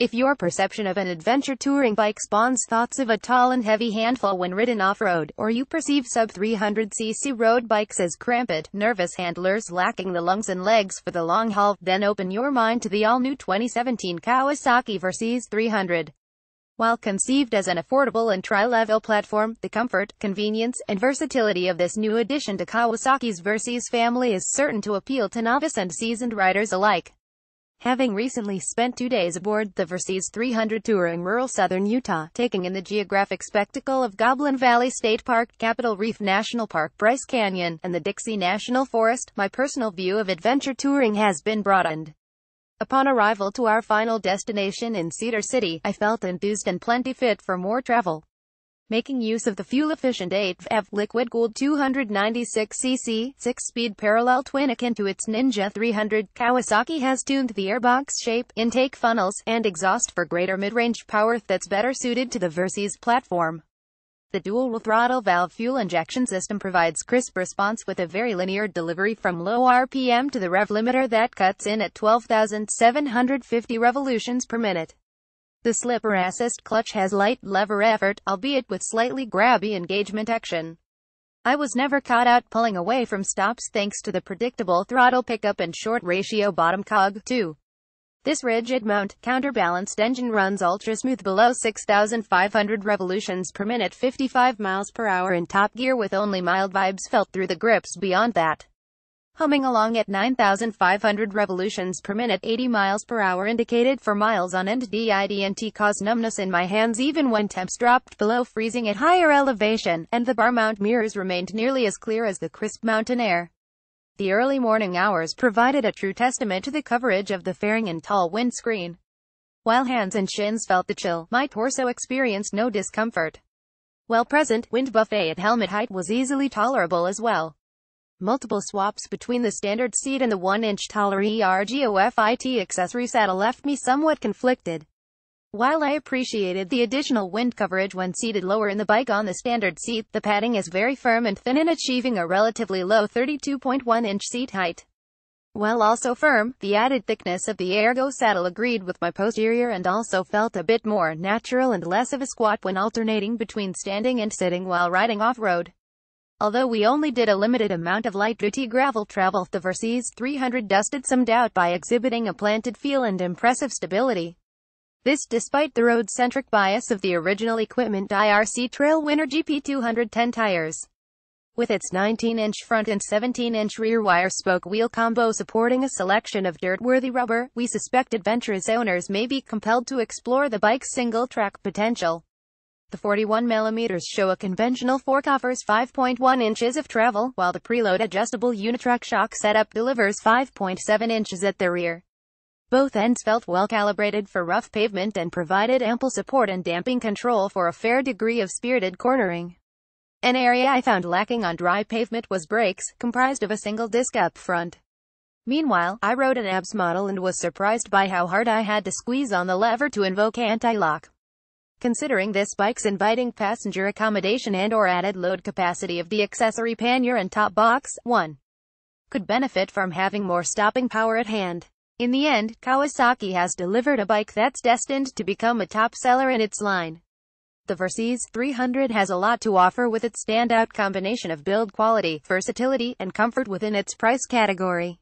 If your perception of an adventure touring bike spawns thoughts of a tall and heavy handful when ridden off-road, or you perceive sub-300cc road bikes as cramped, nervous handlers lacking the lungs and legs for the long haul, then open your mind to the all-new 2017 Kawasaki versys 300. While conceived as an affordable and tri-level platform, the comfort, convenience, and versatility of this new addition to Kawasaki's versys family is certain to appeal to novice and seasoned riders alike. Having recently spent 2 days aboard the versys 300 touring rural southern Utah, taking in the geographic spectacle of Goblin Valley State Park, Capitol Reef National Park, Bryce Canyon, and the Dixie National Forest, my personal view of adventure touring has been broadened. Upon arrival to our final destination in Cedar City, I felt enthused and plenty fit for more travel. Making use of the fuel-efficient 8V liquid-cooled 296cc, 6-speed parallel twin akin to its Ninja 300, Kawasaki has tuned the airbox shape, intake funnels, and exhaust for greater mid-range power that's better suited to the versys platform. The dual-throttle valve fuel injection system provides crisp response with a very linear delivery from low RPM to the rev limiter that cuts in at 12,750 revolutions per minute. The slipper assist clutch has light lever effort, albeit with slightly grabby engagement action. I was never caught out pulling away from stops thanks to the predictable throttle pickup and short ratio bottom cog, too. This rigid mount, counterbalanced engine runs ultra-smooth below 6,500 revolutions per minute, 55 miles per hour in top gear with only mild vibes felt through the grips beyond that. Humming along at 9,500 revolutions per minute, 80 miles per hour indicated for miles on end. Didn't cause numbness in my hands even when temps dropped below freezing at higher elevation, and the bar mount mirrors remained nearly as clear as the crisp mountain air. The early morning hours provided a true testament to the coverage of the fairing and tall windscreen. While hands and shins felt the chill, my torso experienced no discomfort. While present, wind buffet at helmet height was easily tolerable as well. Multiple swaps between the standard seat and the 1-inch taller ERGOFIT accessory saddle left me somewhat conflicted. While I appreciated the additional wind coverage when seated lower in the bike on the standard seat, the padding is very firm and thin in achieving a relatively low 32.1-inch seat height. While also firm, the added thickness of the Ergo saddle agreed with my posterior and also felt a bit more natural and less of a squat when alternating between standing and sitting while riding off-road. Although we only did a limited amount of light-duty gravel travel, the versys 300 dusted some doubt by exhibiting a planted feel and impressive stability. This despite the road-centric bias of the original equipment IRC Trailwinner GP210 tires. With its 19-inch front and 17-inch rear wire-spoke wheel combo supporting a selection of dirt-worthy rubber, we suspect adventurous owners may be compelled to explore the bike's single-track potential. The 41mm show a conventional fork offers 5.1 inches of travel, while the preload adjustable unitrack shock setup delivers 5.7 inches at the rear. Both ends felt well calibrated for rough pavement and provided ample support and damping control for a fair degree of spirited cornering. An area I found lacking on dry pavement was brakes, comprised of a single disc up front. Meanwhile, I rode an ABS model and was surprised by how hard I had to squeeze on the lever to invoke anti-lock. Considering this bike's inviting passenger accommodation and/or added load capacity of the accessory pannier and top box, one could benefit from having more stopping power at hand. In the end, Kawasaki has delivered a bike that's destined to become a top seller in its line. The versys 300 has a lot to offer with its standout combination of build quality, versatility, and comfort within its price category.